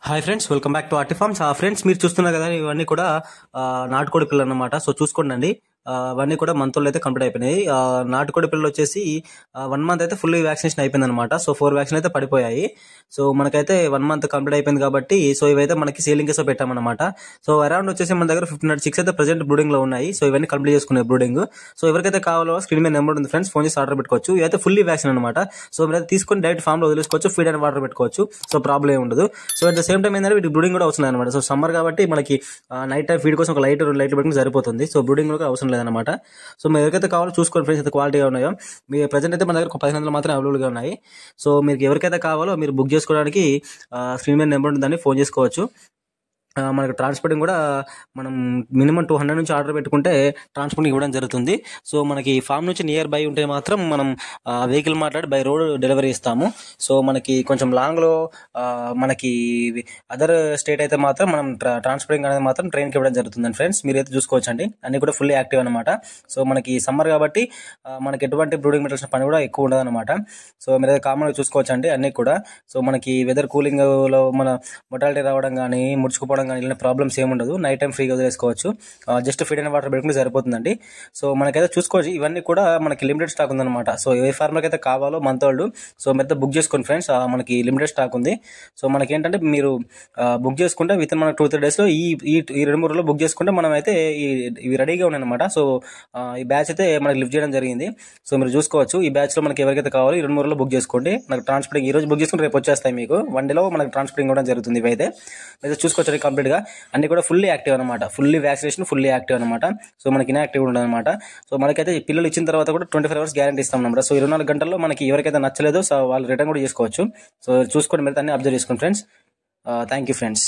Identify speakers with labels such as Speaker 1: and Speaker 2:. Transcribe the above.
Speaker 1: Hi friends, welcome back to Arti farms. Friends, మీరు చూస్తున్నారు కదా, ఇవన్నీ కూడా నాటుకోడి పిల్లలు అన్నమాట. సో చూసుకోండి, అవన్నీ కూడా మంత్ అయితే కంప్లీట్ అయిపోయినాయి. నాటుకోడి పిల్లలు వచ్చేసి 1 మంత్ అయితే ఫుల్ వ్యాక్సినేషన్ అయిపోయింది అనమాట. సో 4 వ్యాక్సిన్ అయితే పడిపోయాయి. సో మనకైతే 1 మంత్ కంప్లీట్ అయిపోయింది కాబట్టి సో ఇవైతే మనకి సేలింగ్ కేసు పెట్టామన్నమాట. సో అరౌండ్ వచ్చేసి మన దగ్గర 1506 అయితే ప్రెసెంట్ బ్రూడింగ్ లో ఉన్నాయి. సో ఇవన్నీ కంప్లీట్ చేసుకునే బ్రూడింగ్. సో ఎవరికైతే కావాలో స్క్రీన్ మీద నెంబర్ ఉంది ఫ్రెండ్స్, ఫోన్ చేసి ఆర్డర్ పెట్టుకోవచ్చు. ఇవైతే ఫుల్లీ వ్యాక్సిన్ అనమాట. సో మీరైతే తీసుకొని డైరెక్ట్ ఫామ్ లో వదిలేసుకోవచ్చు, ఫీడ్ అండ్ వాటర్ పెట్టుకోవచ్చు. సో ప్రాబ్లం ఏమి ఉండదు. So at the same time ఏంటంటే వీటికి బ్రూడింగ్ కూడా అవసరం అనమాట. సో సమ్మర్ కాబట్టి మనకి నైట్ టైం ఫీడ్ కోసం ఒక లైట్లు పెట్టుకుని సరిపోతుంది. సో బ్రూడింగ్ కూడా అవసరం లేదనమాట. సో మీరు ఎవరికైతే కావాలో చూసుకోండి ఫ్రెండ్స్, అయితే క్వాలిటీగా ఉన్నాయో. మీ ప్రజెంట్ అయితే మన దగ్గర 1500 మాత్రం అవైలబుల్గా ఉన్నాయి. సో మీకు ఎవరికైతే కావాలో మీరు బుక్ చేసుకోవడానికి స్క్రీన్ మీద నెంబర్ ఉంటుందని ఫోన్ చేసుకోవచ్చు. మనకు ట్రాన్స్పోర్టింగ్ కూడా మనం మినిమం 200 నుంచి ఆర్డర్ పెట్టుకుంటే ట్రాన్స్పోర్టింగ్ ఇవ్వడం జరుగుతుంది. సో మనకి ఫామ్ నుంచి నియర్ బై ఉంటే మాత్రం మనం వెహికల్ మాట్లాడి బై రోడ్ డెలివరీ ఇస్తాము. సో మనకి కొంచెం లాంగ్లో మనకి అదర్ స్టేట్ అయితే మాత్రం మనం ట్రాన్స్పోర్టింగ్ అనేది మాత్రం ట్రైన్కి ఇవ్వడం జరుగుతుందండి ఫ్రెండ్స్. మీరైతే చూసుకోవచ్చండి, అన్ని కూడా ఫుల్లీ యాక్టివ్ అనమాట. సో మనకి సమ్మర్ కాబట్టి మనకి ఎటువంటి బ్రూడింగ్ మెటీరియల్స్ పని కూడా ఎక్కువ ఉండదు అనమాట. సో మీరైతే కామన్గా చూసుకోవచ్చండి అన్ని కూడా. సో మనకి వెదర్ కూలింగ్లో మన మొటాలిటీ రావడం కానీ ముడుచుకుపోవడం కానీ ఇలాంటి ప్రాబ్లమ్స్ ఏమి ఉండదు. నైట్ టైం ఫ్రీగా వదిలేసుకోవచ్చు. జస్ట్ ఫీడ్ అండ్ వాటర్ పెట్టుకుంటే సరిపోతుందండి. సో మనకైతే చూసుకోవచ్చు, ఇవన్నీ కూడా మనకి లిమిటెడ్ స్టాక్ ఉందన్నమాట. సో ఏ ఫార్మర్కి అయితే కావాలో మంత్ వాళ్ళు సో మెత్త బుక్ చేసుకోండి ఫ్రెండ్స్. మనకి లిమిటెడ్ స్టాక్ ఉంది. సో మనకి ఏంటంటే మీరు బుక్ చేసుకుంటే విత్ ఇన్ మనకు 2-3 డేస్లో ఈ 2-3 రోజుల్లో బుక్ చేసుకుంటే మనం అయితే ఇవి రెడీగా ఉన్నాయన్నమాట. సో ఈ బ్యాచ్ అయితే మనకి లిఫ్ట్ చేయడం జరిగింది. సో మీరు చూసుకోవచ్చు, ఈ బ్యాచ్లో మనకి ఎవరికైతే కావాలో 2-3 రోజుల్లో బుక్ చేసుకోండి. మనకు ట్రాన్స్పోర్టింగ్ ఈ రోజు బుక్ చేసుకుంటే రేపు వచ్చేస్తాయి మీకు. 1 డేలో మనకు ట్రాన్స్పోర్టింగ్ కూడా జరుగుతుంది. ఇవైతే మీరు చూసుకోవచ్చు కంప్లీట్ గా అన్ని కూడా ఫుల్లీ యాక్టివ్ అనమాట. ఫుల్లీ వ్యాక్సినేషన్ ఫుల్లీ యాక్టివ్ అనమాట. సో మనకి ఇన్యాక్టివ్ ఉండదు అనమాట. సో మనకైతే పిల్లలు ఇచ్చిన తర్వాత కూడా 24 అవర్స్ గ్యారంటీ ఇస్తాం అనమాట. సో 24 గంటల్లో మనకి ఎవరికైతే నచ్చలేదో సో వాళ్ళు రిటర్న్ కూడా చేసుకోవచ్చు. సో చూసుకోండి, మీరు అన్ని అబ్జర్వ్ చేసుకోండి ఫ్రెండ్స్. Thank you friends.